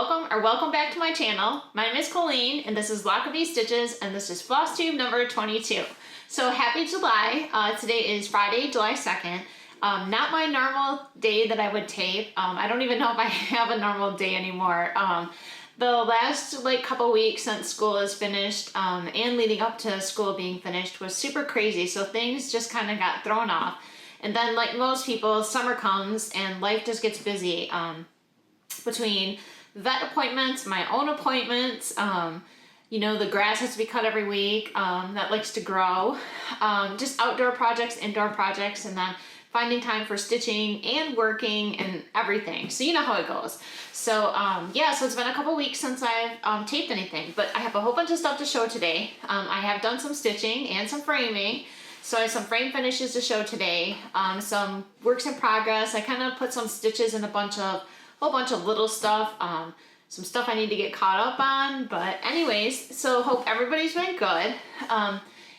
welcome back to my channel. My name is Coleen and this is Lochabay Stitches and this is Flosstube number 22. So happy July. Today is Friday, July 2nd. Not my normal day that I would tape. I don't even know if I have a normal day anymore. The last couple weeks since school is finished and leading up to school being finished was super crazy. So things just kind of got thrown off. And then like most people, summer comes and life just gets busy. Between vet appointments, my own appointments, you know, the grass has to be cut every week, that likes to grow, just outdoor projects, indoor projects, and then finding time for stitching and working and everything. So you know how it goes. So yeah, so it's been a couple weeks since I've taped anything, but I have a whole bunch of stuff to show today. I have done some stitching and some framing. So I have some frame finishes to show today, some works in progress. I kind of put some stitches in a whole bunch of little stuff, some stuff I need to get caught up on, but anyways, so hope everybody's been good.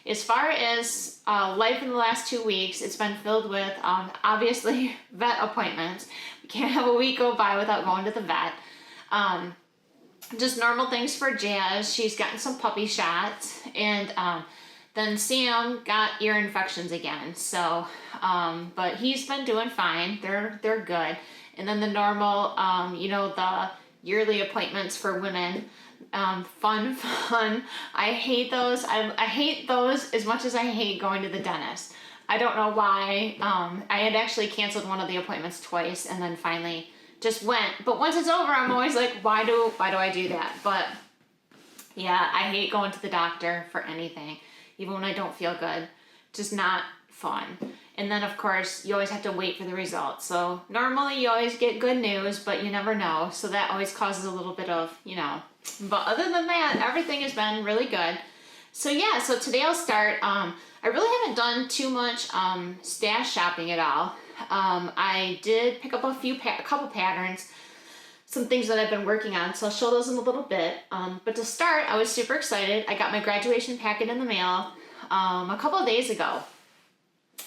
As far as life in the last 2 weeks, it's been filled with obviously vet appointments. We can't have a week go by without going to the vet. Just normal things for Jazz. She's gotten some puppy shots, and then Sam got ear infections again. So, but he's been doing fine. They're good. And then the normal, you know, the yearly appointments for women. Fun. I hate those. I hate those as much as I hate going to the dentist. I don't know why. I had actually canceled one of the appointments twice and then finally just went. But once it's over, I'm always like, why do I do that? But yeah, I hate going to the doctor for anything, even when I don't feel good. Just not fun. And then of course you always have to wait for the results. So normally you always get good news, but you never know. So that always causes a little bit of, you know, but other than that, everything has been really good. So yeah, so today I'll start. I really haven't done too much stash shopping at all. I did pick up a couple patterns, some things that I've been working on. So I'll show those in a little bit. But to start, I was super excited. I got my graduation packet in the mail a couple of days ago.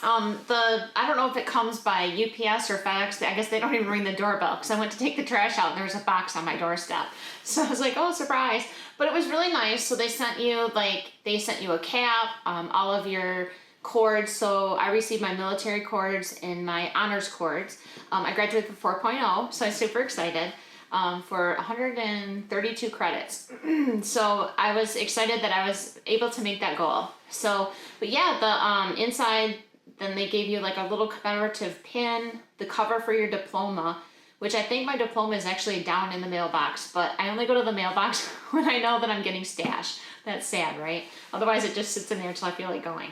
I don't know if it comes by UPS or FedEx. I guess they don't even ring the doorbell because I went to take the trash out and there's a box on my doorstep. So I was like, oh, surprise. But it was really nice. So they sent you a cap, all of your cords. So I received my military cords and my honors cords. I graduated with 4.0, so I was super excited. For 132 credits. So I was excited that I was able to make that goal. So, but yeah, the inside, then they gave you like a little commemorative pin, the cover for your diploma, which I think my diploma is actually down in the mailbox, but I only go to the mailbox when I know that I'm getting stashed. That's sad, right? Otherwise it just sits in there until I feel like going.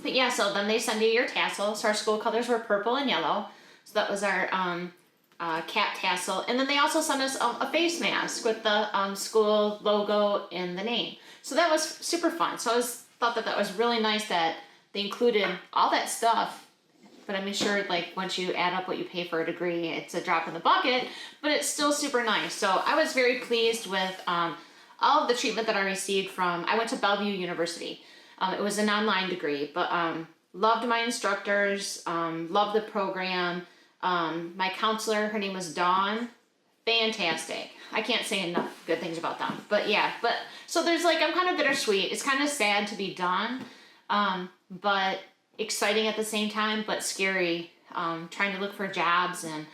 But yeah, so then they send you your tassel. So our school colors were purple and yellow. So that was our cap tassel. And then they also sent us a face mask with the school logo and the name. So that was super fun. So I thought that was really nice that they included all that stuff, but I'm sure like once you add up what you pay for a degree, it's a drop in the bucket, but it's still super nice. So I was very pleased with all of the treatment that I received from, I went to Bellevue University. It was an online degree, but loved my instructors, loved the program. My counselor, her name was Dawn, fantastic. I can't say enough good things about them, but yeah, so there's like, I'm kind of bittersweet. It's kind of sad to be done. But exciting at the same time, but scary, trying to look for jobs and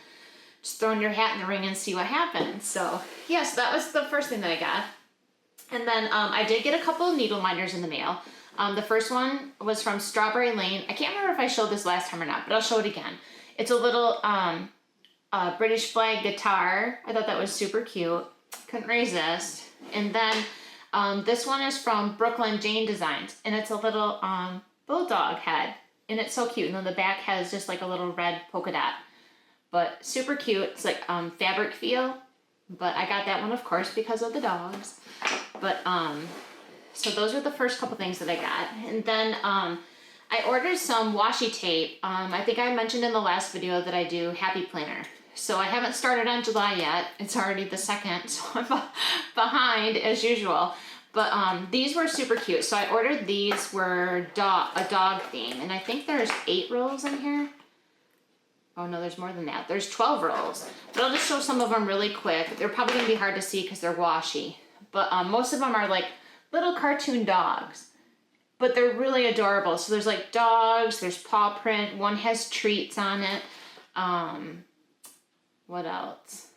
just throwing your hat in the ring and see what happens. So yes, that was the first thing that I got. And then I did get a couple of Needleminders in the mail. The first one was from Strawberry Lane. I can't remember if I showed this last time or not, but I'll show it again. It's a little British flag guitar. I thought that was super cute. Couldn't resist. And then this one is from Brooklyn Jane Designs, and it's a little Bulldog head, and it's so cute. And then the back has just like a little red polka dot, but super cute. It's like fabric feel, but I got that one of course because of the dogs. But so those are the first couple things that I got. And then I ordered some washi tape. I think I mentioned in the last video that I do Happy Planner. So I haven't started on July yet. It's already the 2nd, so I'm behind as usual. But these were super cute. So I ordered these, were a dog theme, and I think there's 8 rolls in here. Oh no, there's more than that. There's 12 rolls. But I'll just show some of them really quick. They're probably gonna be hard to see because they're washy. But most of them are like little cartoon dogs. But they're really adorable. So there's like dogs, there's paw print, one has treats on it. What else?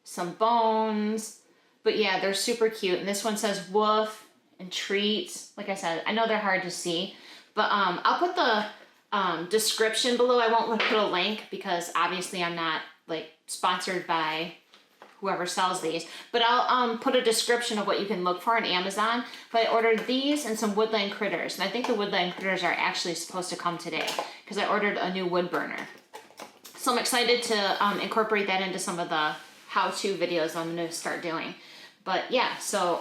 Some bones. But yeah, they're super cute. And this one says woof and treats. Like I said, I know they're hard to see. But I'll put the description below. I won't put a link because obviously I'm not like sponsored by whoever sells these, but I'll put a description of what you can look for on Amazon. But I ordered these and some woodland critters, and I think the woodland critters are actually supposed to come today because I ordered a new wood burner. So I'm excited to incorporate that into some of the how-to videos I'm going to start doing. But yeah, so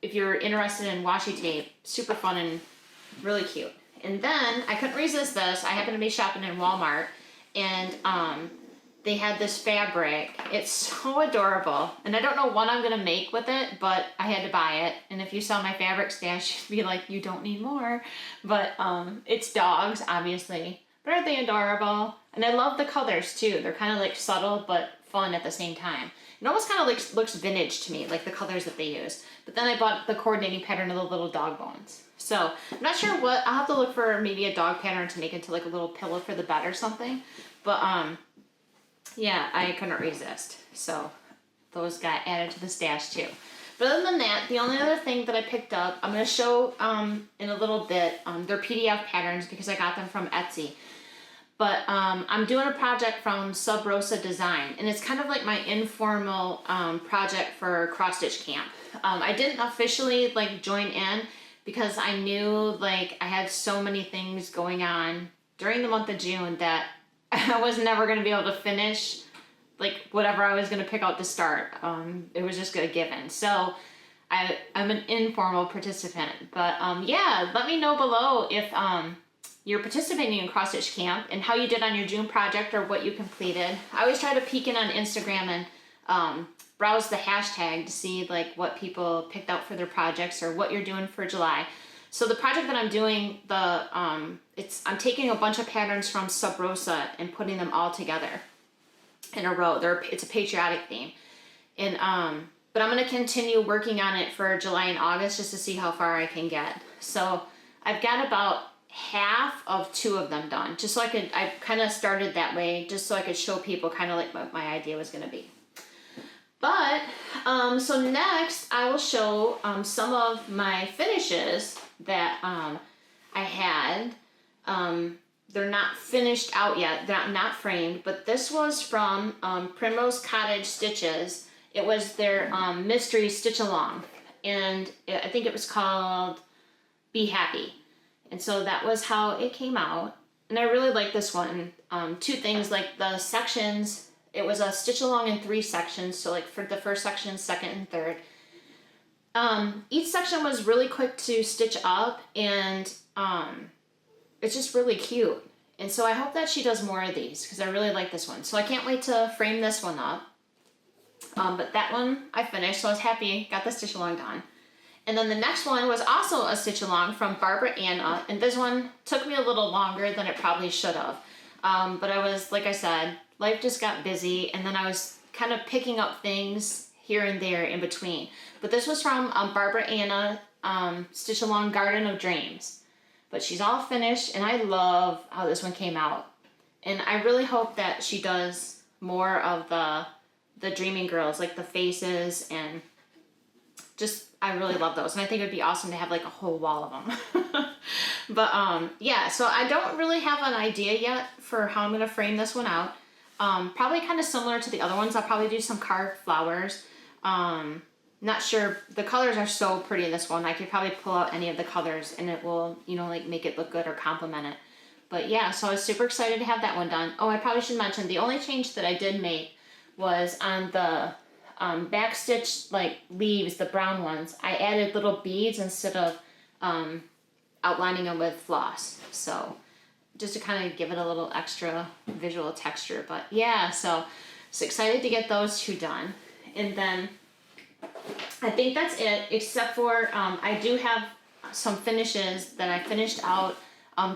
if you're interested in washi tape, super fun and really cute. And then I couldn't resist this. I happened to be shopping in Walmart, and they had this fabric. It's so adorable. And I don't know what I'm gonna make with it, but I had to buy it. And if you saw my fabric stash, you'd be like, you don't need more. But it's dogs, obviously. But aren't they adorable? And I love the colors too. They're kind of like subtle, but fun at the same time. It almost kind of looks vintage to me, like the colors that they use. But then I bought the coordinating pattern of the little dog bones. So I'm not sure what, I'll have to look for maybe a dog pattern to make into like a little pillow for the bed or something. But yeah, I couldn't resist. So those got added to the stash too. But other than that, the only other thing that I picked up, I'm going to show in a little bit, they're PDF patterns because I got them from Etsy. But I'm doing a project from Sub Rosa Design, and it's kind of like my informal project for cross stitch camp. I didn't officially like join in because I knew like I had so many things going on during the month of June that I was never going to be able to finish like whatever I was going to pick out to start. It was just a given. So I'm an informal participant. But yeah, let me know below if you're participating in cross stitch camp and how you did on your June project or what you completed. I always try to peek in on Instagram and browse the hashtag to see like what people picked out for their projects or what you're doing for July. So the project that I'm doing, I'm taking a bunch of patterns from Sub Rosa and putting them all together in a row. It's a patriotic theme. And but I'm gonna continue working on it for July and August just to see how far I can get. So I've got about half of 2 of them done, just so I kind of started that way, just so I could show people kind of like what my idea was gonna be. But, so next I will show some of my finishes that I had. They're not finished out yet, they're not framed, but this was from Primrose Cottage Stitches. It was their mystery stitch along, and I think it was called Be Happy. And so that was how it came out. And I really like this one. 2 things, like the sections, it was a stitch along in 3 sections. So like for the first section, second, and third. Each section was really quick to stitch up, and it's just really cute. And so I hope that she does more of these because I really like this one. So I can't wait to frame this one up. But that one I finished, so I was happy, got the stitch along done. And then the next one was also a stitch along from Barbara Anna, and this one took me a little longer than it probably should have. But I was, like I said, life just got busy, and then I was kind of picking up things here and there in between. But this was from Barbara Anna, Stitch Along Garden of Dreams. But she's all finished, and I love how this one came out. And I really hope that she does more of the Dreaming Girls, like the faces, and just, I really love those. And I think it would be awesome to have like a whole wall of them. But yeah, so I don't really have an idea yet for how I'm going to frame this one out. Probably kind of similar to the other ones. I'll probably do some carved flowers. Not sure. The colors are so pretty in this one. I could probably pull out any of the colors and it will, you know, like make it look good or complement it. But yeah, so I was super excited to have that one done. Oh, I probably should mention the only change that I did make was on the back stitch like leaves, the brown ones. I added little beads instead of outlining them with floss. So just to kind of give it a little extra visual texture. But yeah, so excited to get those 2 done. And then I think that's it, except for I do have some finishes that I finished out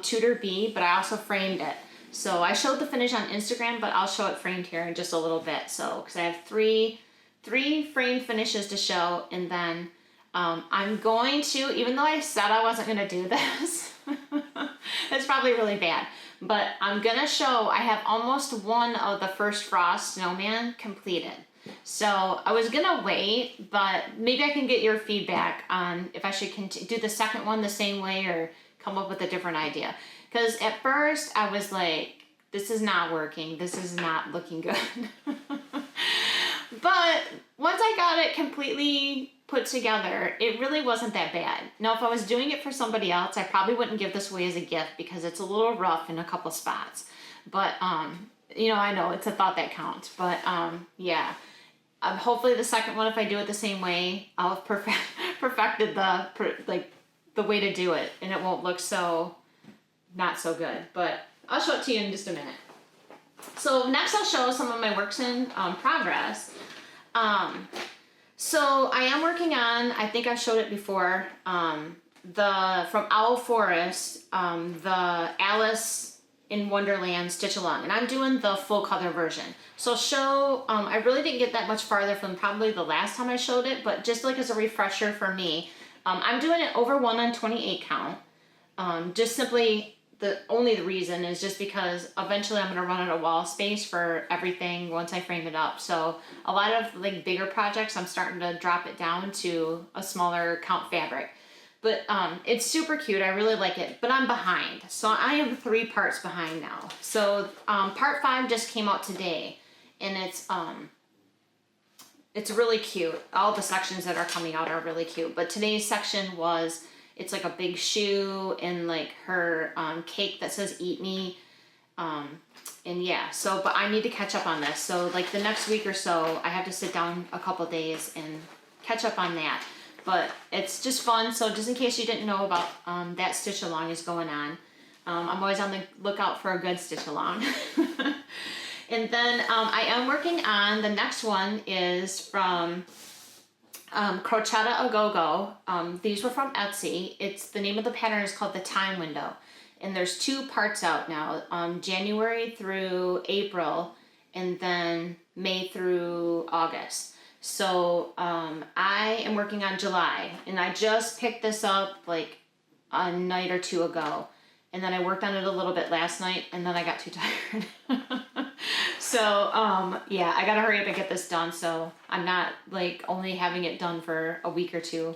Tudor bee, but I also framed it. So I showed the finish on Instagram, but I'll show it framed here in just a little bit. So, because I have three framed finishes to show, and then I'm going to, even though I said I wasn't going to do this, it's probably really bad, but I'm going to show, I have almost one of the first frost snowman completed. So I was going to wait, but maybe I can get your feedback on if I should do the second one the same way or come up with a different idea. Because at first I was like, this is not working. This is not looking good. But once I got it completely put together, it really wasn't that bad. Now, if I was doing it for somebody else, I probably wouldn't give this away as a gift because it's a little rough in a couple spots. But, you know, I know it's a thought that counts. But, yeah. Hopefully the second one, if I do it the same way, I'll have perfected the way to do it. And it won't look so not so good. But I'll show it to you in just a minute. So next I'll show some of my works in progress. So I am working on, I think I showed it before, from Owl Forest, the Alice in Wonderland stitch along, and I'm doing the full color version. So I really didn't get that much farther from probably the last time I showed it, but just like as a refresher for me, I'm doing it over 1 on 28 count. Just simply, the reason is just because eventually I'm going to run out of wall space for everything once I frame it up. So a lot of like bigger projects, I'm starting to drop it down to a smaller count fabric. But it's super cute. I really like it, but I'm behind. So I am 3 parts behind now. So part 5 just came out today, and it's really cute. All the sections that are coming out are really cute. But today's section it's like a big shoe and like her cake that says "Eat Me," and yeah. So, but I need to catch up on this. So like the next week or so, I have to sit down a couple days and catch up on that. But it's just fun. So just in case you didn't know about that stitch along is going on, I'm always on the lookout for a good stitch along. And then I am working on the next one is from Crocette a Go-Go. These were from Etsy. The name of the pattern is called the Time Window, and there's 2 parts out now, January through April, and then May through August. So I am working on July, and I just picked this up like a night or 2 ago, and then I worked on it a little bit last night, and then I got too tired. So yeah, I gotta hurry up and get this done, so I'm not like only having it done for a week or 2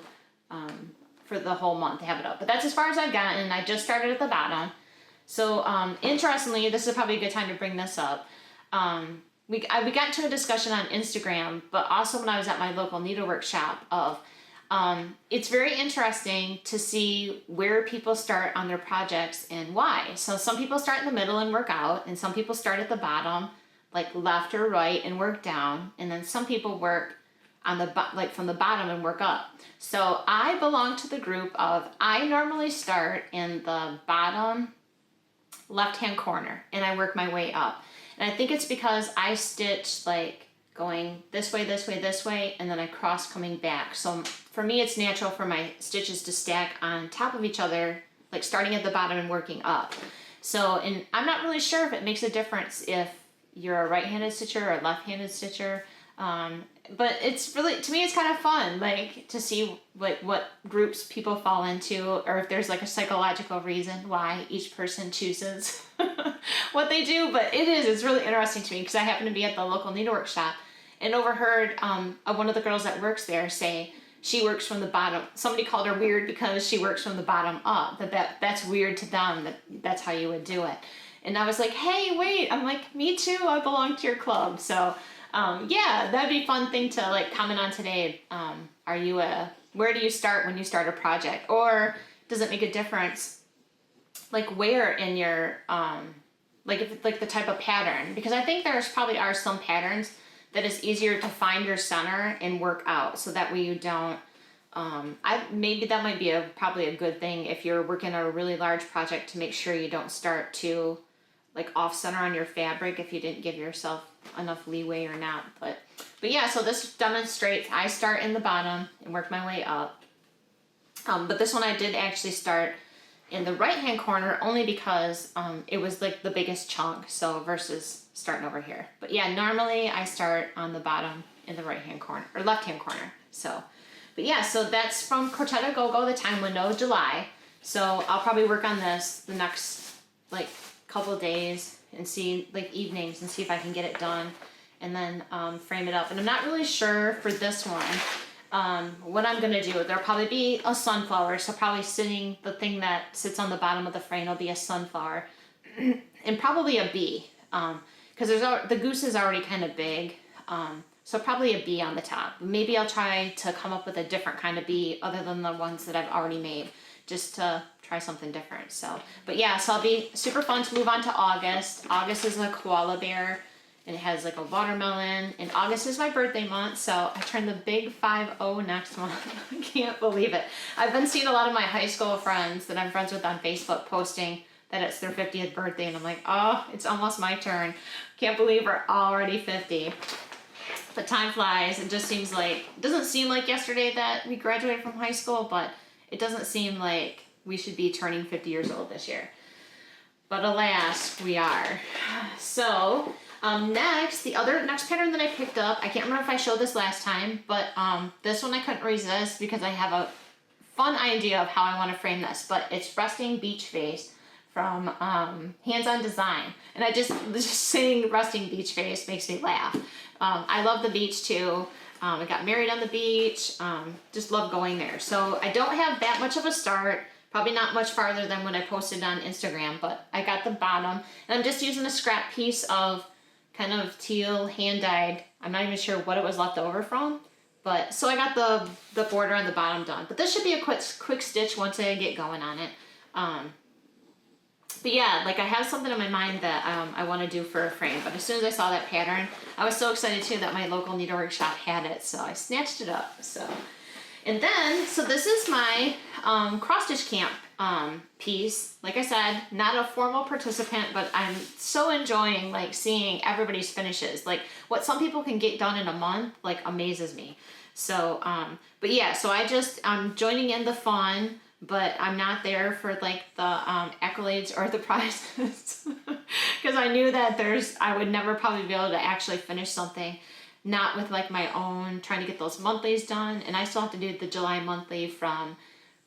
for the whole month to have it up. But that's as far as I've gotten, and I just started at the bottom. So interestingly, this is probably a good time to bring this up. We got into a discussion on Instagram, but also when I was at my local needlework shop it's very interesting to see where people start on their projects and why. So some people start in the middle and work out, and some people start at the bottom, like left or right, and work down, and then some people work on from the bottom and work up. So I belong to the group of, I normally start in the bottom left-hand corner, and I work my way up. And I think it's because I stitch like going this way, this way, this way, and then I cross coming back. So for me, it's natural for my stitches to stack on top of each other, like starting at the bottom and working up. So, and I'm not really sure if it makes a difference if you're a right-handed stitcher or a left-handed stitcher. But it's really, to me, it's kind of fun, like to see like what groups people fall into, or if there's like a psychological reason why each person chooses what they do. But it's really interesting to me because I happen to be at the local needlework shop and overheard one of the girls that works there say she works from the bottom. Somebody called her weird because she works from the bottom up, that's weird to them, that's how you would do it. And I was like, hey, wait, I'm like, me too, I belong to your club. So yeah, that'd be a fun thing to like comment on today. Where do you start when you start a project? Or does it make a difference like where in your, like if it's like the type of pattern? Because I think there's probably are some patterns that is easier to find your center and work out, so that way you don't, maybe that might be probably a good thing if you're working on a really large project, to make sure you don't start to like off center on your fabric if you didn't give yourself enough leeway or not. But yeah, so this demonstrates I start in the bottom and work my way up. But this one I did actually start in the right hand corner only because it was like the biggest chunk, so versus starting over here. But yeah, normally I start on the bottom in the right hand corner or left hand corner. So, but yeah, so that's from Crocette Go-Go, the time window, July. So I'll probably work on this the next like couple of days and see, like evenings, and see if I can get it done and then frame it up. And I'm not really sure for this one what I'm gonna do. There'll probably be a sunflower, so probably the thing that sits on the bottom of the frame will be a sunflower and probably a bee, because the goose is already kind of big, so probably a bee on the top. Maybe I'll try to come up with a different kind of bee other than the ones that I've already made, just to try something different. So, but yeah, so I'll be super fun to move on to August. August is a koala bear. And it has like a watermelon, and August is my birthday month, so I turn the big 50 next month. I can't believe it. I've been seeing a lot of my high school friends that I'm friends with on Facebook posting that it's their 50th birthday, and I'm like, oh, it's almost my turn. Can't believe we're already 50. But time flies. It just seems like, it doesn't seem like yesterday that we graduated from high school, but it doesn't seem like we should be turning 50 years old this year. But alas, we are. So, next pattern that I picked up, I can't remember if I showed this last time, but this one I couldn't resist because I have a fun idea of how I want to frame this, but it's Resting Beach Face from Hands On Design. And just saying Resting Beach Face makes me laugh. I love the beach too. I got married on the beach, just love going there. So I don't have that much of a start. Probably not much farther than when I posted on Instagram, but I got the bottom, and I'm just using a scrap piece of kind of teal hand-dyed. I'm not even sure what it was left over from, but so I got the border on the bottom done. But this should be a quick stitch once I get going on it. But yeah, like I have something in my mind that I want to do for a frame, but as soon as I saw that pattern, I was so excited too that my local needlework shop had it, so I snatched it up. So. And then, so this is my cross stitch camp piece. Like I said, not a formal participant, but I'm so enjoying like seeing everybody's finishes. Like what some people can get done in a month, like amazes me. So, but yeah, so I'm joining in the fun, but I'm not there for like the accolades or the prizes because I knew that I would never probably be able to actually finish something. Not with like my own, trying to get those monthlies done. And I still have to do the July monthly from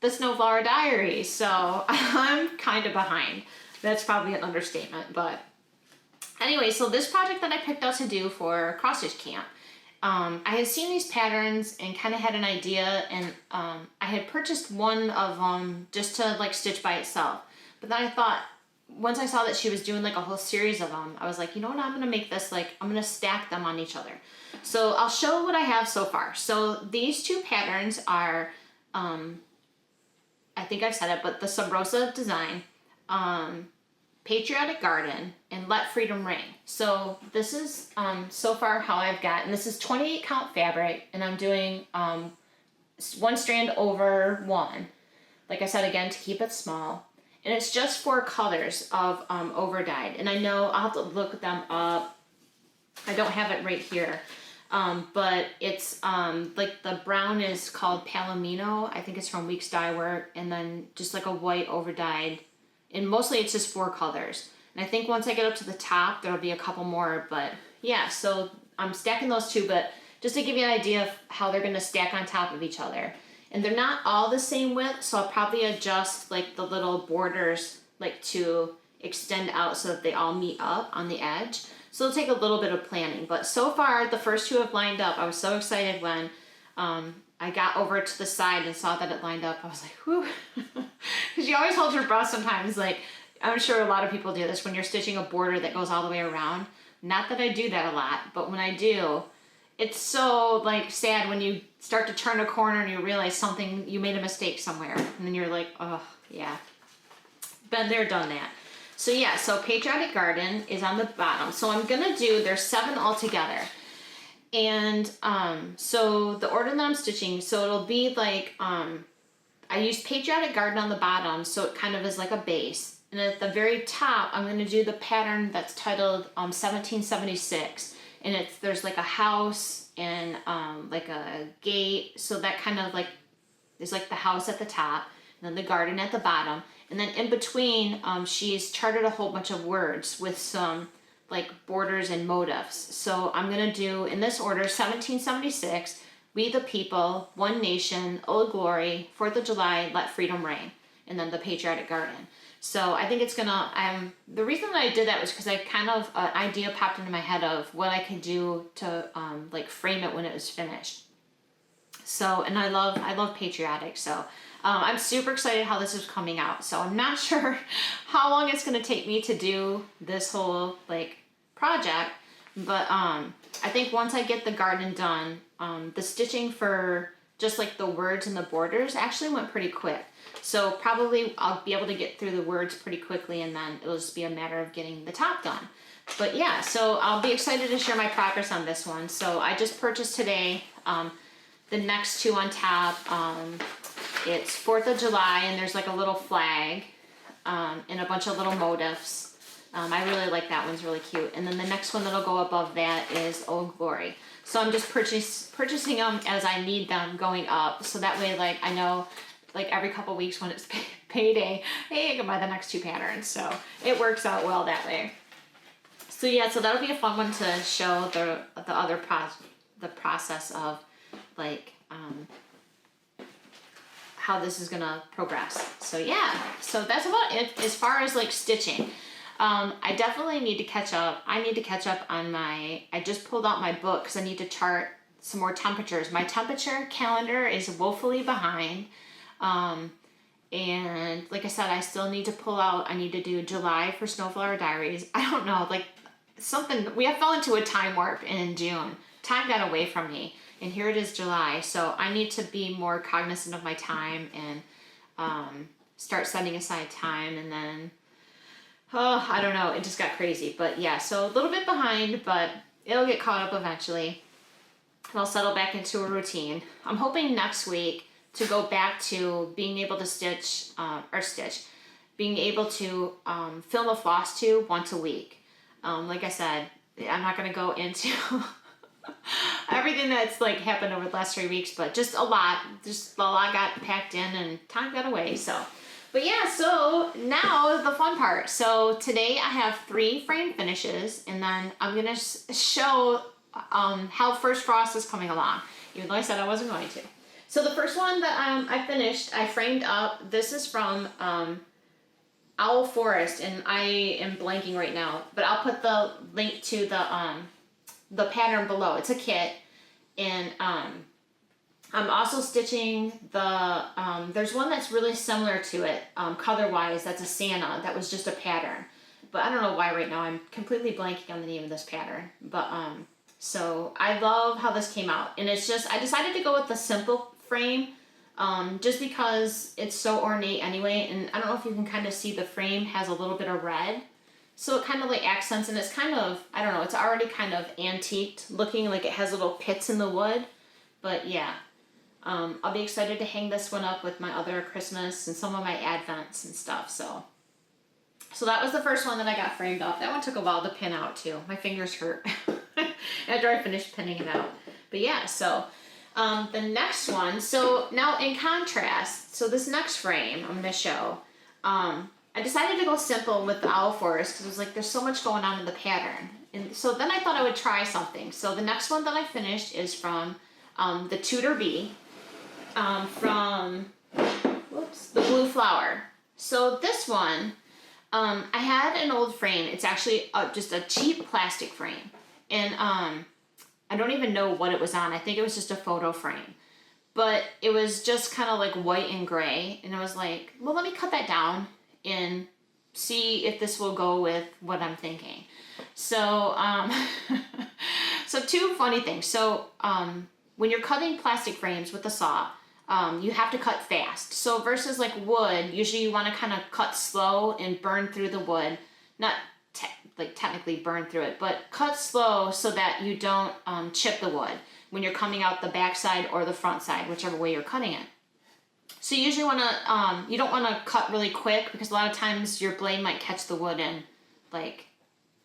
the Snowflower Diary. So I'm kind of behind. That's probably an understatement. But anyway, so this project that I picked out to do for cross stitch camp, I had seen these patterns and kind of had an idea. And I had purchased one of them just to like stitch by itself. But then I thought, once I saw that she was doing like a whole series of them, I was like, you know what, I'm gonna make this like, I'm gonna stack them on each other. So I'll show what I have so far. So these two patterns are, I think I've said it, but the Sub Rosa design, Patriotic Garden, and Let Freedom Ring. So this is so far how I've got, and this is 28 count fabric, and I'm doing one strand over one. Like I said again, to keep it small. And it's just 4 colors of over dyed. And I know I'll have to look them up. I don't have it right here. But it's like the brown is called Palomino. I think it's from Weeks Dye Work. And then just like a white over dyed. And mostly it's just 4 colors. And I think once I get up to the top, there'll be a couple more. But yeah, so I'm stacking those two. But just to give you an idea of how they're going to stack on top of each other. And they're not all the same width, so I'll probably adjust like the little borders like to extend out so that they all meet up on the edge. So it'll take a little bit of planning, but so far the first 2 have lined up. I was so excited when I got over to the side and saw that it lined up. I was like, whew. Because you always hold your breath sometimes. Like, I'm sure a lot of people do this when you're stitching a border that goes all the way around. Not that I do that a lot, but when I do, it's so like sad when you start to turn a corner and you realize you made a mistake somewhere. And then you're like, oh yeah, been there, done that. So yeah, so Patriotic Garden is on the bottom. So I'm gonna there's 7 altogether. And so the order that I'm stitching, so it'll be like, I used Patriotic Garden on the bottom, so it kind of is like a base. And at the very top, I'm gonna do the pattern that's titled 1776. And there's like a house and like a gate, so that kind of like is like the house at the top. and then the garden at the bottom. And then in between, she's charted a whole bunch of words with some like borders and motifs. So I'm gonna do, in this order, 1776, We the People, One Nation, Old Glory, 4th of July, Let Freedom Reign, and then the Patriotic Garden. So I think it's gonna, the reason that I did that was because I kind of, an idea popped into my head of what I could do to like frame it when it was finished. So, and I love Patriotic, so I'm super excited how this is coming out. So I'm not sure how long it's gonna take me to do this whole like project, but I think once I get the garden done, the stitching for just like the words and the borders actually went pretty quick. So probably I'll be able to get through the words pretty quickly, and then it'll just be a matter of getting the top done. But yeah, so I'll be excited to share my progress on this one. So I just purchased today the next two on top. It's 4th of July, and there's like a little flag and a bunch of little motifs. I really like that one's really cute. And then the next one that'll go above that is Old Glory. So I'm just purchasing them as I need them going up. So that way, like, I know like every couple weeks when it's payday, hey, I can buy the next two patterns. So it works out well that way. So yeah, so that'll be a fun one to show the other the process of like how this is gonna progress. So yeah, so that's about it as far as like stitching. I definitely need to catch up. I need to catch up on I just pulled out my book because I need to chart some more temperatures. My temperature calendar is woefully behind. And like I said, I still need to pull out, I need to do July for Snowflower Diaries. I don't know, like something, we have fell into a time warp in June. Time got away from me, and here it is July. So I need to be more cognizant of my time and start setting aside time, and then, oh, I don't know, it just got crazy. But yeah, so a little bit behind, but it'll get caught up eventually. And I'll settle back into a routine. I'm hoping next week to go back to being able to being able to film a Flosstube once a week. Like I said, I'm not going to go into everything that's like happened over the last 3 weeks, but just a lot got packed in and time got away. So, but yeah, so now the fun part. So today I have 3 frame finishes, and then I'm going to show how First Frost is coming along, even though I said I wasn't going to. So the first one that I finished, I framed up. This is from Owl Forest, and I am blanking right now, but I'll put the link to the pattern below. It's a kit, and I'm also stitching the, there's one that's really similar to it, color-wise, that's a Santa, that was just a pattern. But I don't know why right now I'm completely blanking on the name of this pattern. But, so I love how this came out. And it's just, I decided to go with the simple frame, just because it's so ornate anyway. And I don't know if you can kind of see the frame has a little bit of red. So it kind of like accents, and it's kind of, I don't know, it's already kind of antiqued looking, like it has little pits in the wood. But yeah, I'll be excited to hang this one up with my other Christmas and some of my Advents and stuff. So that was the first one that I got framed up. That one took a while to pin out too. My fingers hurt after I finished pinning it out. But yeah, so the next one, so now in contrast, so this next frame I'm going to show, I decided to go simple with the Owl Forest because it was like there's so much going on in the pattern. And so then I thought I would try something. So the next one that I finished is from the Tudor Bee, from the Blue Flower. So this one, I had an old frame. It's actually just a cheap plastic frame. And I don't even know what it was on. I think it was just a photo frame. But it was just kind of like white and gray. And I was like, well, let me cut that down and see if this will go with what I'm thinking. So, so 2 funny things. So, when you're cutting plastic frames with a saw, you have to cut fast. So versus like wood, usually you want to kind of cut slow and burn through the wood. Not technically burn through it, but cut slow so that you don't chip the wood when you're coming out the back side or the front side, whichever way you're cutting it. So you usually want to, you don't want to cut really quick because a lot of times your blade might catch the wood and like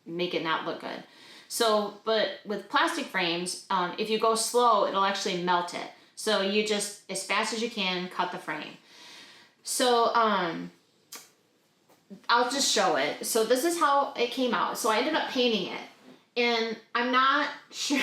make it not look good. So, but with plastic frames, if you go slow, it'll actually melt it. So you just, as fast as you can, cut the frame. So, I'll just show it. So this is how it came out. So I ended up painting it. And I'm not sure,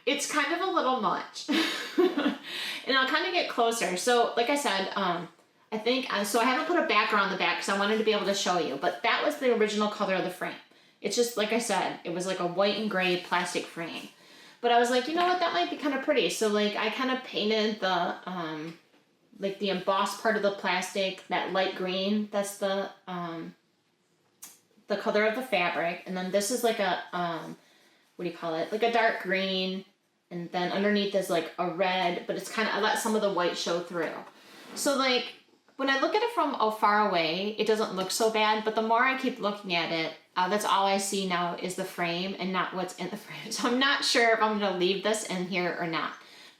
it's kind of a little much. And I'll kind of get closer. So like I said, I think, so I haven't put a backer on the back because I wanted to be able to show you. But that was the original color of the frame. It's just, like I said, it was like a white and gray plastic frame. But I was like, you know what, that might be kind of pretty. So like I kind of painted the, like the embossed part of the plastic, that light green, that's the color of the fabric. And then this is like a, what do you call it? Like a dark green. And then underneath is like a red, but it's kind of, I let some of the white show through. So like, when I look at it from far away, it doesn't look so bad, but the more I keep looking at it, that's all I see now is the frame and not what's in the frame. So I'm not sure if I'm gonna leave this in here or not.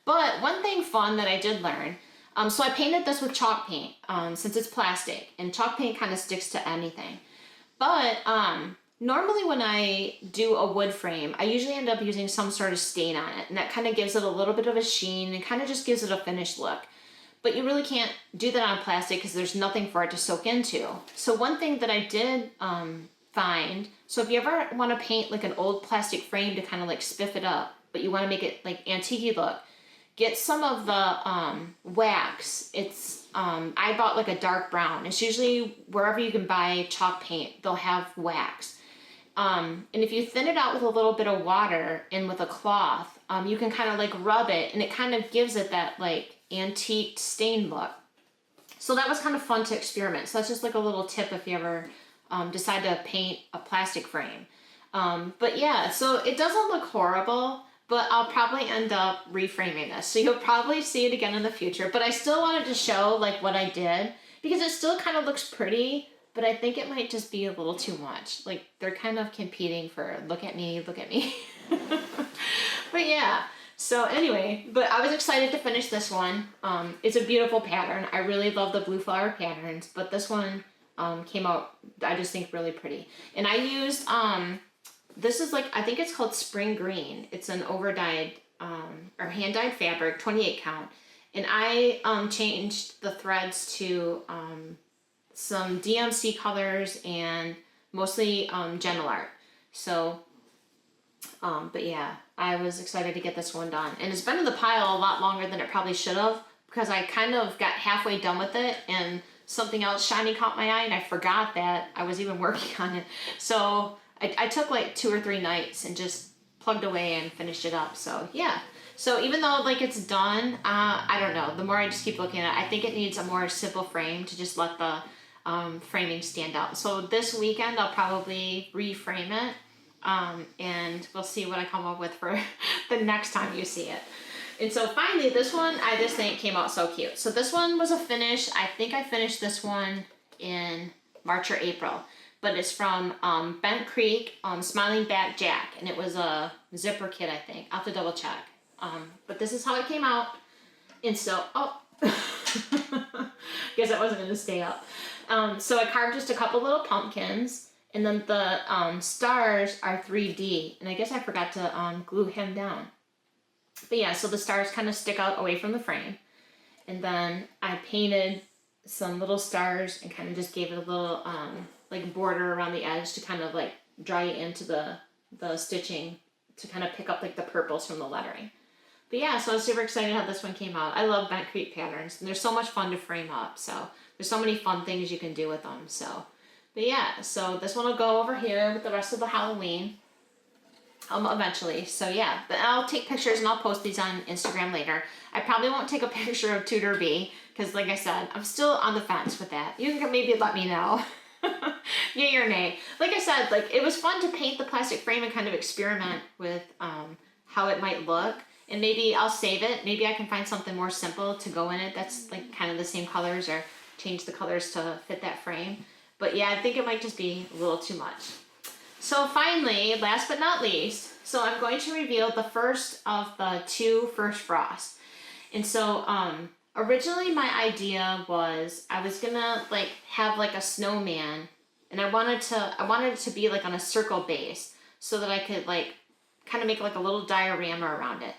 But one thing fun that I did learn, so I painted this with chalk paint, since it's plastic, and chalk paint kind of sticks to anything. But normally when I do a wood frame, I usually end up using some sort of stain on it, and that kind of gives it a little bit of a sheen and kind of just gives it a finished look. But you really can't do that on plastic because there's nothing for it to soak into. So one thing that I did find, so if you ever want to paint like an old plastic frame to kind of like spiff it up, but you want to make it like antique look, get some of the wax. It's, I bought like a dark brown. It's usually wherever you can buy chalk paint, they'll have wax. And if you thin it out with a little bit of water and with a cloth, you can kind of like rub it and it kind of gives it that like antique stain look. So that was kind of fun to experiment. So that's just like a little tip if you ever decide to paint a plastic frame. But yeah, so it doesn't look horrible, but I'll probably end up reframing this. So you'll probably see it again in the future, but I still wanted to show like what I did because it still kind of looks pretty, but I think it might just be a little too much. Like they're kind of competing for look at me, look at me. But yeah, so anyway, but I was excited to finish this one. It's a beautiful pattern. I really love the blue flower patterns, but this one came out, I just think, really pretty. And I used, this is like, I think it's called Spring Green. It's an over-dyed, or hand-dyed fabric, 28 count. And I changed the threads to some DMC colors and mostly Gentle Art. So, but yeah, I was excited to get this one done. And it's been in the pile a lot longer than it probably should have because I kind of got halfway done with it and something else shiny caught my eye and I forgot that I was even working on it. So I took like 2 or 3 nights and just plugged away and finished it up. So yeah. So even though like it's done, I don't know. The more I just keep looking at it, I think it needs a more simple frame to just let the framing stand out. So this weekend I'll probably reframe it. And we'll see what I come up with for the next time you see it. And so finally, this one, I just think came out so cute. So this one was a finish. I think I finished this one in March or April. But it's from Bent Creek, Smiling Back Jack. And it was a zipper kit, I think. I'll have to double check. But this is how it came out. And so, oh, guess I wasn't going to stay up. So I carved just a couple little pumpkins. And then the stars are 3D. And I guess I forgot to glue him down. But yeah, so the stars kind of stick out away from the frame. And then I painted some little stars and kind of just gave it a little like border around the edge to kind of like draw you into the stitching to kind of pick up like the purples from the lettering. But yeah, so I was super excited how this one came out. I love Bent Creek patterns. And they're so much fun to frame up. So there's so many fun things you can do with them. So. But yeah, so this one will go over here with the rest of the Halloween eventually. So yeah, but I'll take pictures and I'll post these on Instagram later. I probably won't take a picture of Tudor Bee because like I said, I'm still on the fence with that. You can maybe let me know. Yay or nay. Like I said, like it was fun to paint the plastic frame and kind of experiment with how it might look. And maybe I'll save it. Maybe I can find something more simple to go in it that's like kind of the same colors or change the colors to fit that frame. But yeah, I think it might just be a little too much. So finally, last but not least, so I'm going to reveal the first of the 2 first frosts. And so originally my idea was I was gonna like have like a snowman and I wanted it to be like on a circle base so that I could like kind of make like a little diorama around it.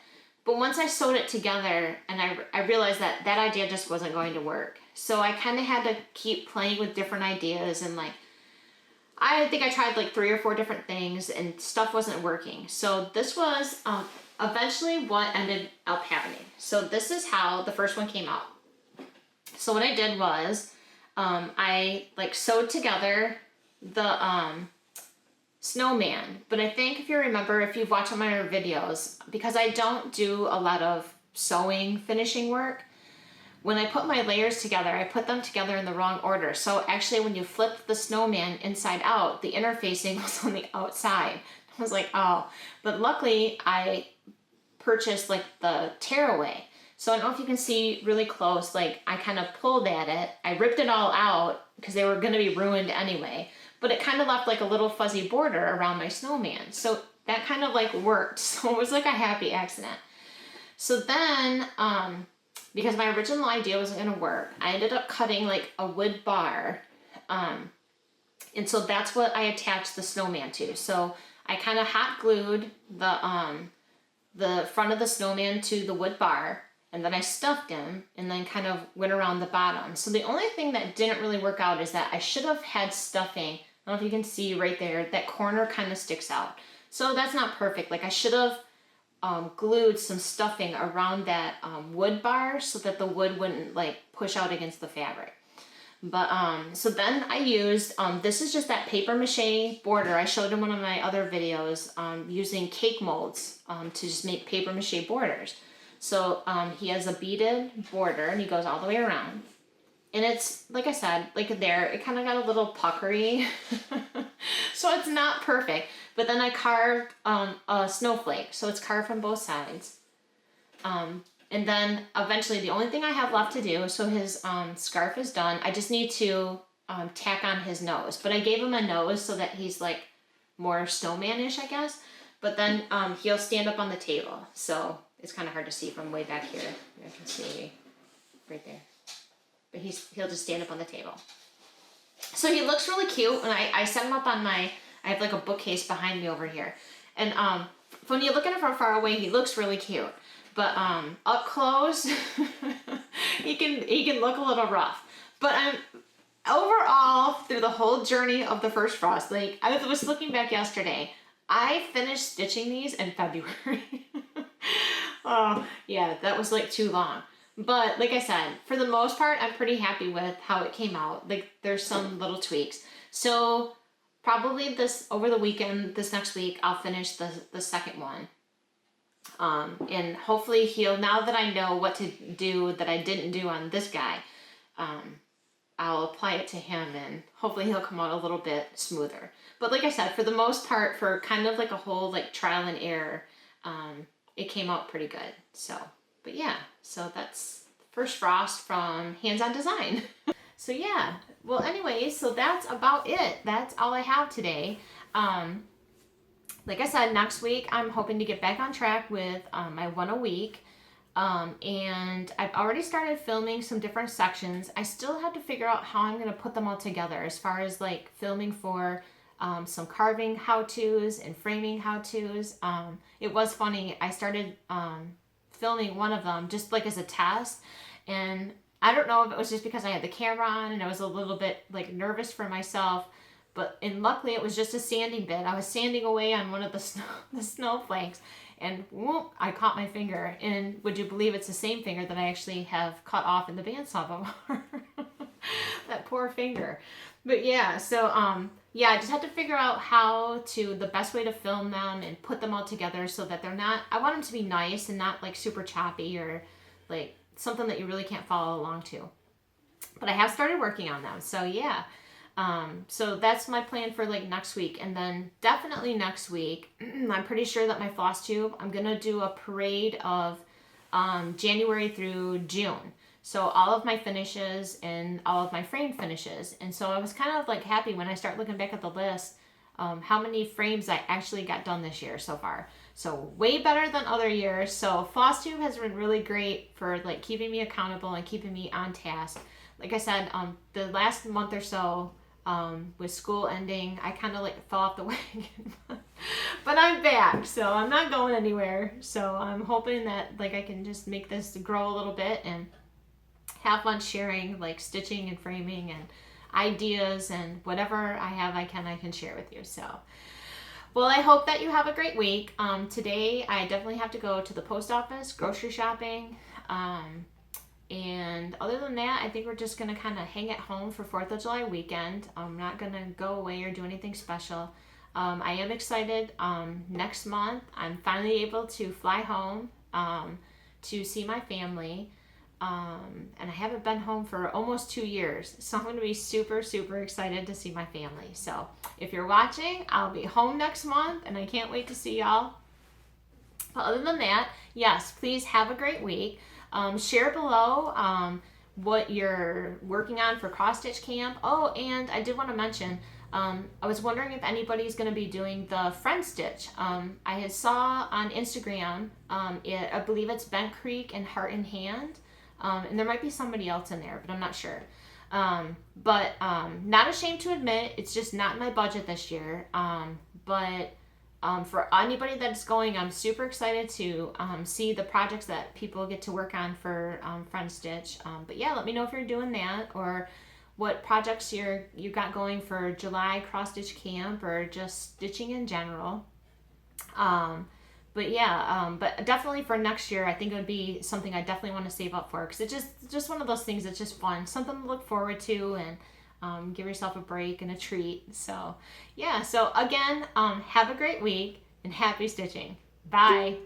But once I sewed it together and I realized that that idea just wasn't going to work. So I kind of had to keep playing with different ideas, and like, I think I tried like 3 or 4 different things and stuff wasn't working. So this was eventually what ended up happening. So this is how the first one came out. So what I did was I like sewed together the snowman. But I think if you remember, if you've watched my other videos, because I don't do a lot of sewing finishing work, when I put my layers together, I put them together in the wrong order. So actually when you flip the snowman inside out, the interfacing was on the outside. I was like, oh. But luckily I purchased like the tearaway. So I don't know if you can see really close, like I kind of pulled at it. I ripped it all out because they were going to be ruined anyway. But it kind of left like a little fuzzy border around my snowman. So that kind of like worked. So it was like a happy accident. So then, because my original idea wasn't going to work, I ended up cutting like a wood bar. And so that's what I attached the snowman to. So I kind of hot glued the front of the snowman to the wood bar, and then I stuffed him and then kind of went around the bottom. So the only thing that didn't really work out is that I should have had stuffing. I don't know if you can see right there, that corner kind of sticks out. So that's not perfect. Like I should have glued some stuffing around that wood bar so that the wood wouldn't like push out against the fabric. But so then I used, this is just that paper mache border I showed in one of my other videos, using cake molds to just make paper mache borders. So he has a beaded border and he goes all the way around. And it's, like I said, like there, it kind of got a little puckery. So it's not perfect. But then I carved a snowflake. So it's carved from both sides. And then eventually the only thing I have left to do, so his scarf is done. I just need to tack on his nose. But I gave him a nose so that he's like more snowman-ish, I guess. But then he'll stand up on the table. So it's kind of hard to see from way back here. I can see right there. But he'll just stand up on the table. So he looks really cute. And I set him up on I have like a bookcase behind me over here. And when you look at it from far away, he looks really cute. But up close, he can look a little rough. But overall, through the whole journey of the first frost, like I was looking back yesterday, I finished stitching these in February. Oh, yeah, that was like too long. But like I said, for the most part, I'm pretty happy with how it came out. Like there's some little tweaks. So probably over the weekend, this next week, I'll finish the second one. And hopefully now that I know what to do that I didn't do on this guy, I'll apply it to him and hopefully he'll come out a little bit smoother. But like I said, for the most part, for kind of like a whole like trial and error, it came out pretty good. So, but yeah, so that's first frost from Hands On Design. So yeah, well anyway, so that's about it. That's all I have today. Like I said, next week I'm hoping to get back on track with my one a week. And I've already started filming some different sections. I still have to figure out how I'm going to put them all together as far as like filming for some carving how-tos and framing how-tos. It was funny. I started filming one of them just like as a test. And I don't know if it was just because I had the camera on and I was a little bit like nervous for myself. And luckily it was just a sanding bit. I was sanding away on one of the snowflakes and whoop, I caught my finger. And would you believe it's the same finger that I actually have cut off in the bandsaw before? That poor finger. But yeah, so yeah, I just had to figure out the best way to film them and put them all together so that they're not, I want them to be nice and not like super choppy or like something that you really can't follow along to. But I have started working on them. So yeah. So that's my plan for like next week. And then definitely next week, I'm pretty sure that my Flosstube, I'm going to do a parade of January through June. So all of my finishes and all of my frame finishes. And so I was kind of like happy when I start looking back at the list, how many frames I actually got done this year so far. So way better than other years. So Flosstube has been really great for like keeping me accountable and keeping me on task. Like I said, the last month or so, with school ending, I kind of like fell off the wagon. But I'm back, so I'm not going anywhere. So I'm hoping that like I can just make this grow a little bit and have fun sharing like stitching and framing and ideas, and whatever I have I can share with you. So well, I hope that you have a great week. Today I definitely have to go to the post office, grocery shopping, and other than that, I think we're just gonna kind of hang at home for 4th of July weekend. I'm not gonna go away or do anything special. I am excited. Next month I'm finally able to fly home to see my family. And I haven't been home for almost 2 years, so I'm going to be super excited to see my family. So if you're watching, I'll be home next month and I can't wait to see y'all. But other than that, yes, please have a great week. Share below what you're working on for cross stitch camp. Oh, and I did want to mention, I was wondering if anybody's going to be doing the friend stitch. I had saw on Instagram, I believe it's Bent Creek and Heart in Hand. And there might be somebody else in there, but I'm not sure. But not ashamed to admit, it's just not in my budget this year. But for anybody that's going, I'm super excited to see the projects that people get to work on for Friend Stitch. But yeah, let me know if you're doing that, or what projects you got going for July cross stitch camp, or just stitching in general. But yeah, but definitely for next year, I think it would be something I definitely want to save up for, because it's just one of those things that's just fun, something to look forward to, and give yourself a break and a treat. So yeah, so again, have a great week and happy stitching. Bye.